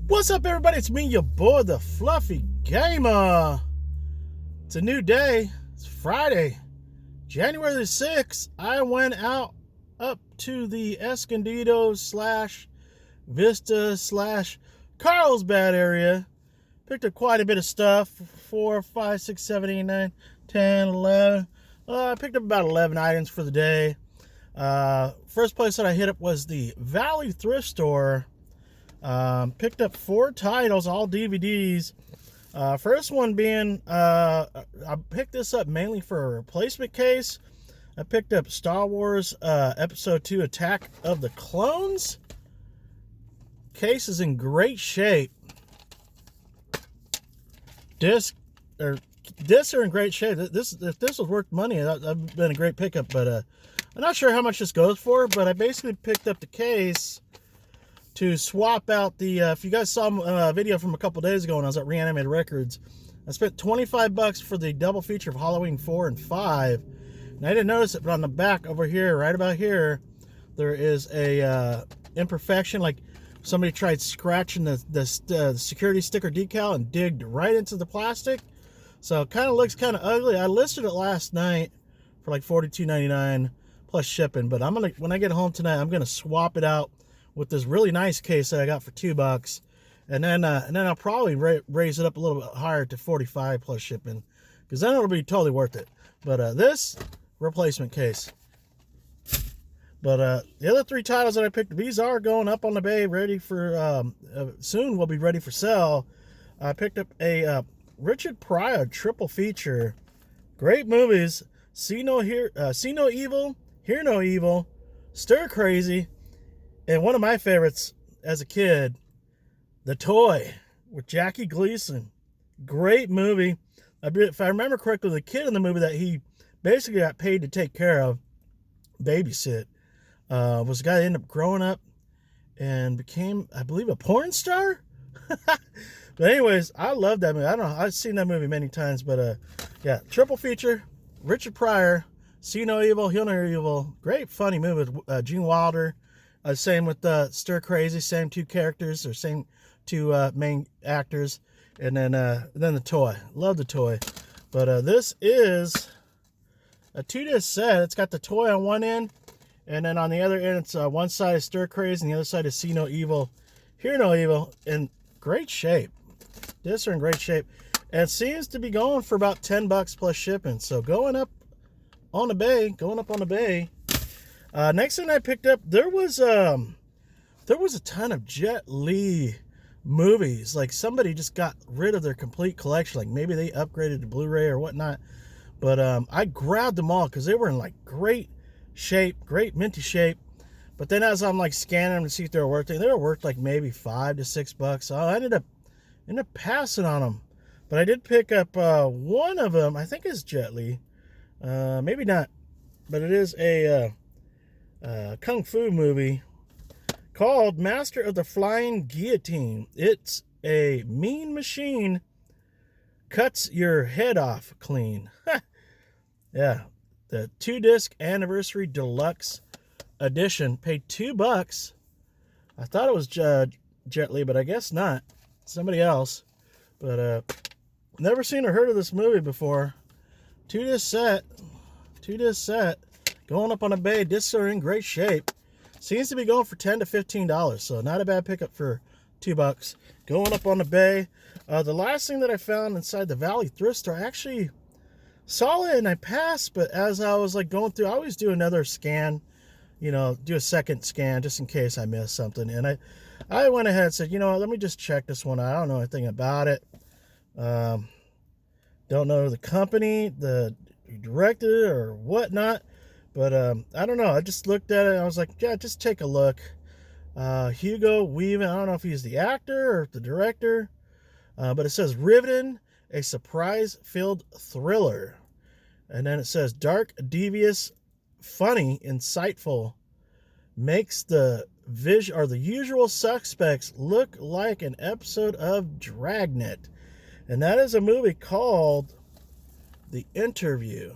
What's up, everybody? It's me, your boy, the Fluffy Gamer. It's a new day. It's Friday, January the 6th. I went out up to the Escondido / Vista / Carlsbad area. Picked up quite a bit of stuff. 4, 5, 6, 7, 8, 9, 10, 11. I picked up about 11 items for the day. First place that I hit up was the Valley Thrift Store. Picked up 4 titles, all DVDs. First one being, I picked this up mainly for a replacement case. I picked up Star Wars Episode 2 Attack of the Clones. Case is in great shape. Discs are in great shape. If this was worth money, that would have been a great pickup. But I'm not sure how much this goes for. But I basically picked up the case to swap out the, if you guys saw a video from a couple days ago when I was at Reanimated Records, I spent $25 for the double feature of Halloween 4 and 5. And I didn't notice it, but on the back over here, right about here, there is a imperfection, like somebody tried scratching the security sticker decal and digged right into the plastic. So it kind of looks kind of ugly. I listed it last night for like $42.99 plus shipping, but when I get home tonight, I'm gonna swap it out with this really nice case that I got for $2, and then I'll probably raise it up a little bit higher to $45 plus shipping, because then it'll be totally worth it. But this replacement case. But the other 3 titles that I picked, these are going up on the bay, ready for soon. Will be ready for sale. I picked up a Richard Pryor triple feature. Great movies: See No Evil, Hear No Evil, Stir Crazy. And one of my favorites as a kid, The Toy with Jackie Gleason. Great movie. If I remember correctly, the kid in the movie that he basically got paid to take care of, babysit, was the guy that ended up growing up and became, I believe, a porn star? But anyways, I love that movie. I don't know. I've seen that movie many times, but yeah, triple feature, Richard Pryor, See No Evil, Hear No Evil. Great, funny movie with Gene Wilder. Same with Stir Crazy, same 2 characters, or same 2 main actors, and then The Toy. Love The Toy. But this is a 2-disc set. It's got The Toy on one end, and then on the other end, it's one side is Stir Crazy, and the other side is See No Evil, Hear No Evil, in great shape. Discs are in great shape, and it seems to be going for about $10 plus shipping. So going up on the bay. Next thing I picked up, there was a ton of Jet Li movies. Like somebody just got rid of their complete collection. Like maybe they upgraded to Blu-ray or whatnot. But I grabbed them all because they were in like great shape, great minty shape. But then as I'm like scanning them to see if they were worth it, they were worth like maybe $5 to $6. So I ended up passing on them. But I did pick up one of them. I think it's Jet Li. Maybe not, but it is a kung fu movie called Master of the Flying Guillotine. It's a mean machine, cuts your head off clean. Yeah, the 2-disc anniversary deluxe edition. Paid $2. I thought it was Jet Li, but I guess not. Somebody else. But never seen or heard of this movie before. 2-disc set. Going up on the bay. Discs are in great shape. Seems to be going for $10 to $15, so not a bad pickup for $2. Going up on the bay. The last thing that I found inside the Valley Thrift Store, I actually saw it and I passed, but as I was like going through, I always do another scan, do a second scan just in case I missed something. And I went ahead and said, let me just check this one out. I don't know anything about it. Don't know the company, the directed it or whatnot. But I don't know. I just looked at it and I was like, yeah, just take a look. Hugo Weaving. I don't know if he's the actor or the director. But it says riveting, a surprise-filled thriller. And then it says dark, devious, funny, insightful. Makes the usual suspects look like an episode of Dragnet. And that is a movie called The Interview.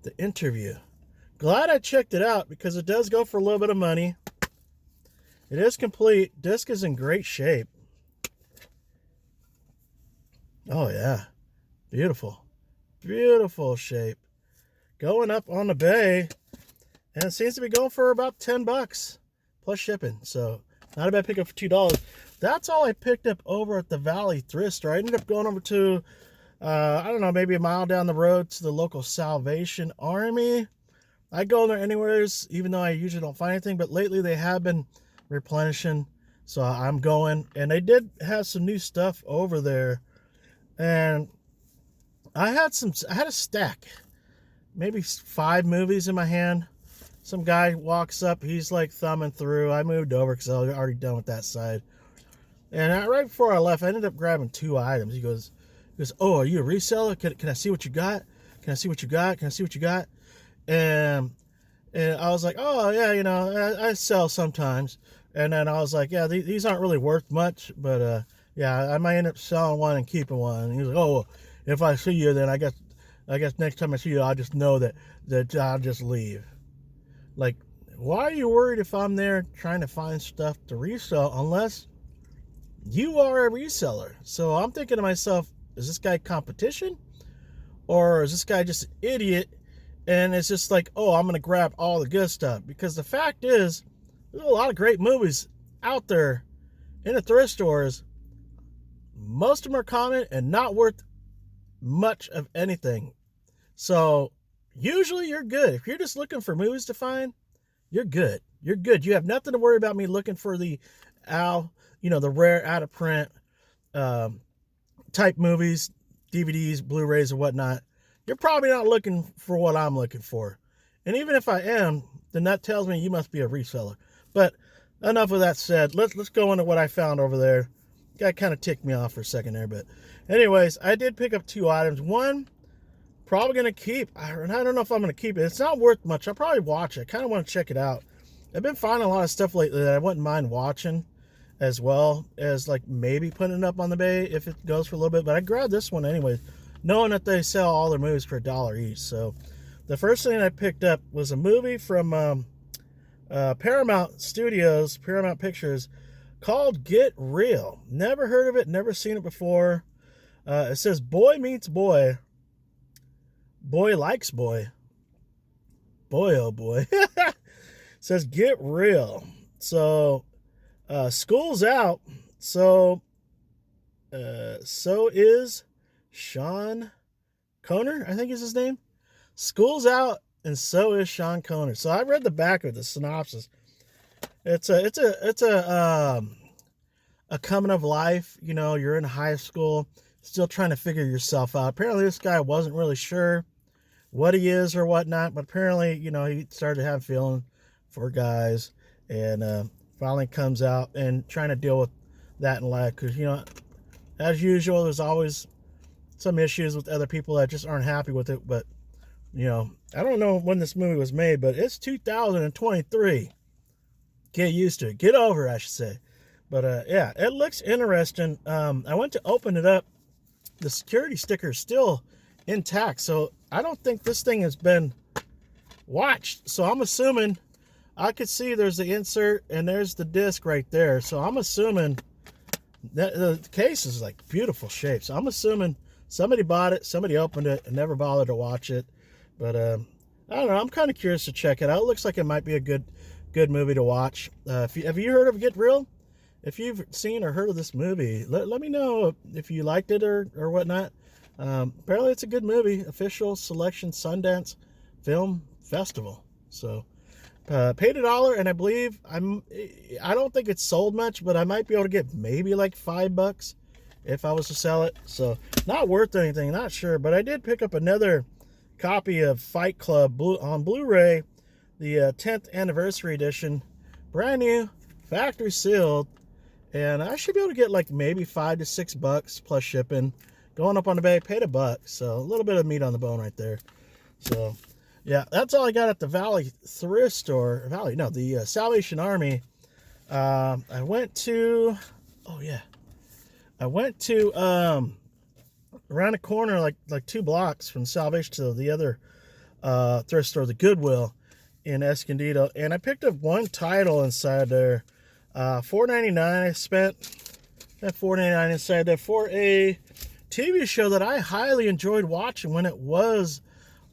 The Interview. Glad I checked it out because it does go for a little bit of money. It is complete. Disc is in great shape. Oh yeah, beautiful, beautiful shape. Going up on the bay, and it seems to be going for about $10 plus shipping. So not a bad pickup for $2. That's all I picked up over at the Valley Thrift Store. I ended up going over to, I don't know, maybe a mile down the road to the local Salvation Army. I go in there anywheres, even though I usually don't find anything. But lately they have been replenishing, so I'm going. And they did have some new stuff over there. And I had a stack, maybe 5 movies in my hand. Some guy walks up, he's like thumbing through. I moved over because I was already done with that side. And right before I left, I ended up grabbing 2 items. He goes, "Oh, are you a reseller? Can I see what you got? Can I see what you got? Can I see what you got?" And I was like, "Oh yeah, you know, I sell sometimes." And then I was like, "Yeah, these aren't really worth much, but yeah, I might end up selling one and keeping one." And he was like, "Oh, if I see you, then I guess next time I see you, I'll just know that I'll just leave." Like, why are you worried if I'm there trying to find stuff to resell unless you are a reseller? So I'm thinking to myself, is this guy competition? Or is this guy just an idiot and it's just like, oh, I'm going to grab all the good stuff? Because the fact is, there's a lot of great movies out there in the thrift stores. Most of them are common and not worth much of anything. So usually you're good. If you're just looking for movies to find, you're good. You're good. You have nothing to worry about me looking for the the rare out of print type movies, DVDs, Blu-rays, or whatnot. You're probably not looking for what I'm looking for. And even if I am, then that tells me you must be a reseller. But enough of that said. Let's go into what I found over there. Guy kind of ticked me off for a second there, but anyways, I did pick up 2 items. One, probably going to keep. I don't know if I'm going to keep it. It's not worth much. I'll probably watch it. I kind of want to check it out. I've been finding a lot of stuff lately that I wouldn't mind watching, as well as like maybe putting it up on the bay if it goes for a little bit. But I grabbed this one anyway, knowing that they sell all their movies for $1 each. So the first thing I picked up was a movie from Paramount Studios, Paramount Pictures, called Get Real. Never heard of it, never seen it before. It says boy meets boy. Boy likes boy. Boy, oh boy. It says Get Real. So, school's out. So is Sean Conner, I think is his name. School's out, and so is Sean Conner. So I read the back of the synopsis. It's a coming of life. You know, you're in high school, still trying to figure yourself out. Apparently, this guy wasn't really sure what he is or whatnot, but apparently, you know, he started to have feeling for guys, and finally comes out and trying to deal with that in life. Because, you know, as usual, there's always some issues with other people that just aren't happy with it. But, you know, I don't know when this movie was made, but it's 2023. Get used to it. Get over it, I should say. But yeah, it looks interesting. I went to open it up. The security sticker is still intact, so I don't think this thing has been watched. So I'm assuming, I could see there's the insert and there's the disc right there. So I'm assuming that the case is like beautiful shape. So I'm assuming somebody bought it, somebody opened it, and never bothered to watch it. But I don't know. I'm kind of curious to check it out. It looks like it might be a good movie to watch. Have you heard of Get Real? If you've seen or heard of this movie, let me know if you liked it or whatnot. Apparently it's a good movie. Official selection Sundance Film Festival. So paid $1, and I believe I don't think it's sold much, but I might be able to get maybe like $5 if I was to sell it. So not worth anything, not sure. But I did pick up another copy of Fight Club on Blu-ray, the 10th anniversary edition, brand new, factory sealed, and I should be able to get like maybe $5 to $6 plus shipping. Going up on the bay, paid $1, so a little bit of meat on the bone right there. So yeah, that's all I got at the Valley Thrift Store. The Salvation Army. I went to around the corner, like 2 blocks from Salvation to the other thrift store, the Goodwill in Escondido, and I picked up one title inside there. $4.99. I spent that $4.99 inside there for a TV show that I highly enjoyed watching when it was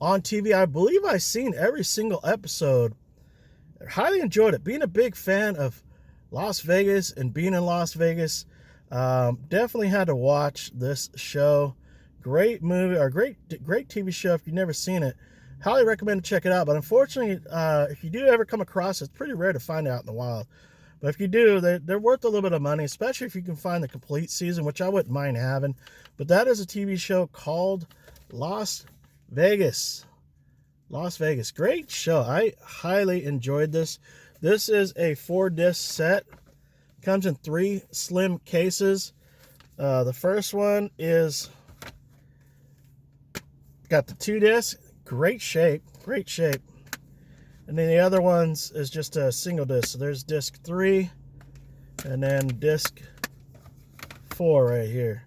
on TV. I believe I've seen every single episode. I highly enjoyed it. Being a big fan of Las Vegas and being in Las Vegas, definitely had to watch this show. Great movie, or great TV show. If you've never seen it, highly recommend to check it out. But unfortunately, if you do ever come across it, it's pretty rare to find out in the wild. But if you do, they're worth a little bit of money, especially if you can find the complete season, which I wouldn't mind having. But that is a TV show called Las Vegas. Las Vegas. Great show. I highly enjoyed this. This is a 4-disc set. Comes in 3 slim cases. The first one is got the 2 discs. Great shape. Great shape. And then the other ones is just a single disc. So there's disc 3 and then disc 4 right here.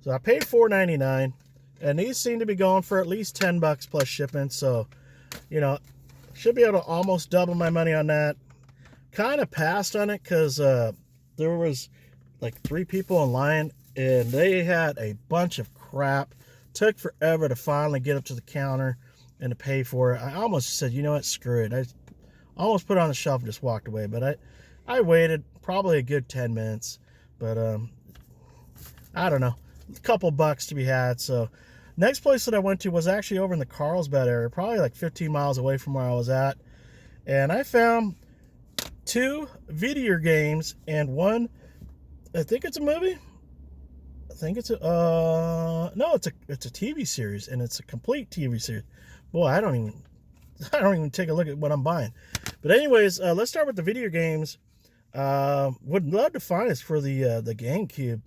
So I paid $4.99, and these seem to be going for at least $10 plus shipping. So, you know, should be able to almost double my money on that. Kind of passed on it because there was like 3 people in line, and they had a bunch of crap. Took forever to finally get up to the counter and to pay for it. I almost said, you know what, screw it. I almost put it on the shelf and just walked away. But I waited probably a good 10 minutes. But I don't know, a couple bucks to be had. So next place that I went to was actually over in the Carlsbad area, probably like 15 miles away from where I was at. And I found 2 video games and 1, I think it's a movie. I think it's a no, it's a TV series, and it's a complete TV series. Boy, I don't even take a look at what I'm buying. But anyways, let's start with the video games. Would love to find this for the GameCube,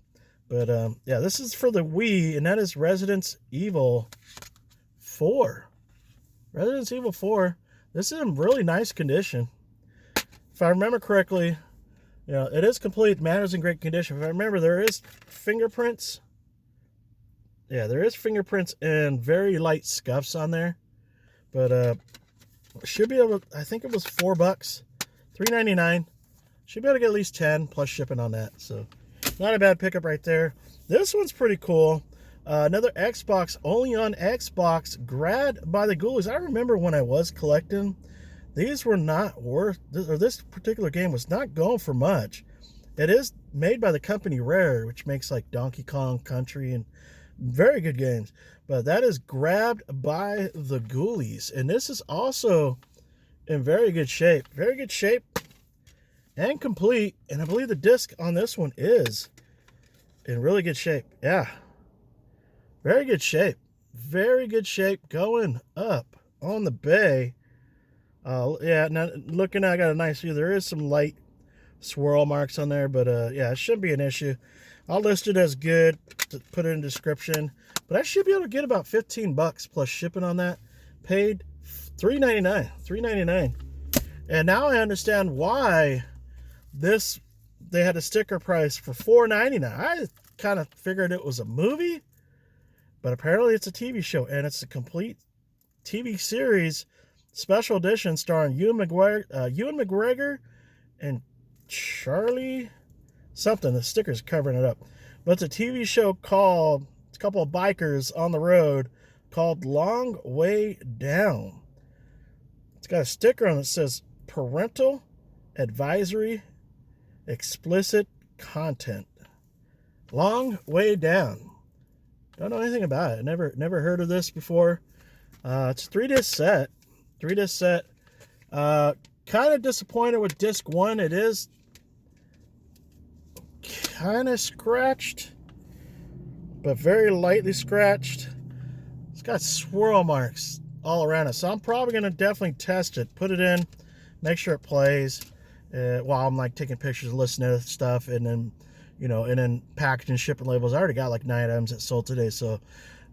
but yeah, this is for the Wii, and that is Resident Evil 4. Resident Evil 4. This is in really nice condition. If I remember correctly, you know, it is complete. Matters in great condition. If I remember, there is fingerprints. Yeah, there is fingerprints and very light scuffs on there. But should be able to, I think it was $4, $3.99. Should be able to get at least 10 plus shipping on that. So not a bad pickup right there. This one's pretty cool. Another Xbox, only on Xbox, grabbed by the Ghoulies. I remember when I was collecting, these were not worth, or this particular game was not going for much. It is made by the company Rare, which makes like Donkey Kong Country and very good games. But that is grabbed by the Ghoulies. And this is also in very good shape. Very good shape and complete. And I believe the disc on this one is in really good shape. Yeah. Very good shape. Very good shape going up on the bay. Yeah, now looking, I got a nice view. There is some light swirl marks on there, but yeah, it shouldn't be an issue. I'll list it as good to put it in the description, but I should be able to get about $15 plus shipping on that. Paid $3.99. And now I understand why they had a sticker price for $4.99. I kind of figured it was a movie, but apparently it's a TV show, and it's a complete TV series. Special edition starring Ewan McGregor and Charlie something. The sticker's covering it up. But it's a TV show called, it's a couple of bikers on the road, called Long Way Down. It's got a sticker on it that says parental advisory, explicit content. Long Way Down. Don't know anything about it. Never heard of this before. It's a 3-disc set. 3-disc set. Kind of disappointed with disc 1. It is kind of scratched, but very lightly scratched. It's got swirl marks all around it. So I'm probably going to definitely test it. Put it in. Make sure it plays while I'm like taking pictures, listening to stuff, and then, you know, and then packaging, shipping labels. I already got like 9 items that sold today. So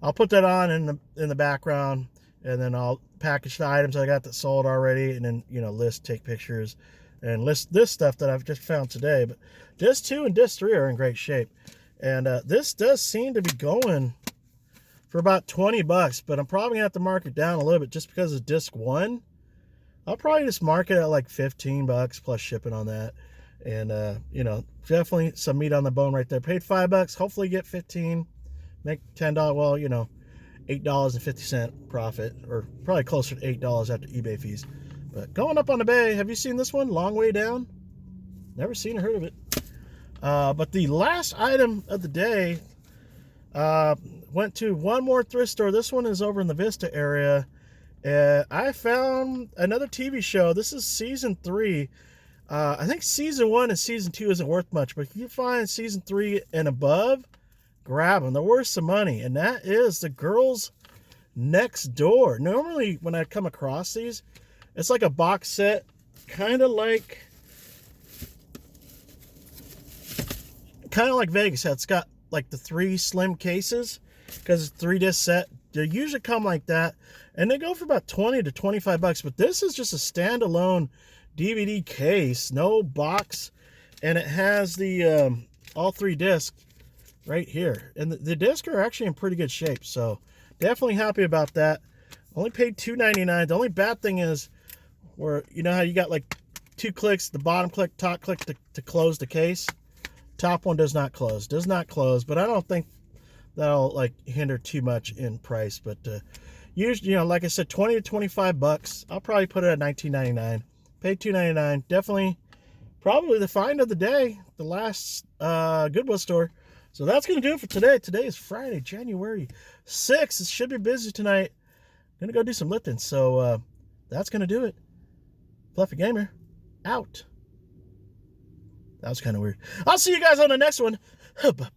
I'll put that on in the background. And then I'll package the items I got that sold already, and then, you know, take pictures, and list this stuff that I've just found today. But disc 2 and disc 3 are in great shape. And this does seem to be going for about $20, but I'm probably going to have to mark it down a little bit just because of disc 1. I'll probably just mark it at like $15 plus shipping on that. And, you know, definitely some meat on the bone right there. Paid $5. Hopefully get 15 make $10. Well, you know, $8.50 profit, or probably closer to $8 after eBay fees. But going up on the bay, have you seen this one? Long Way Down? Never seen or heard of it. But the last item of the day, went to one more thrift store. This one is over in the Vista area. I found another TV show. This is season 3. I think season 1 and season 2 isn't worth much, but if you find season 3 and above, grab them. They're worth some money, and that is The Girls Next Door. Normally, when I come across these, it's like a box set, kind of like Vegas. It's got like the 3 slim cases because it's a 3-disc set. They usually come like that, and they go for about $20 to $25. But this is just a standalone DVD case, no box, and it has the all 3 discs right here, and the discs are actually in pretty good shape, so definitely happy about that. Only paid $2.99. The only bad thing is, where you know how you got like 2 clicks, the bottom click, top click to close the case. Top one does not close, but I don't think that'll like hinder too much in price. But usually, you know, like I said, $20 to $25. I'll probably put it at $19.99. Paid $2.99. Definitely, probably the find of the day. The last Goodwill store. So that's gonna do it for today. Today is Friday, January 6th. It should be busy tonight. Gonna go do some lifting. So that's gonna do it. Fluffy Gamer out. That was kind of weird. I'll see you guys on the next one. Bye-bye.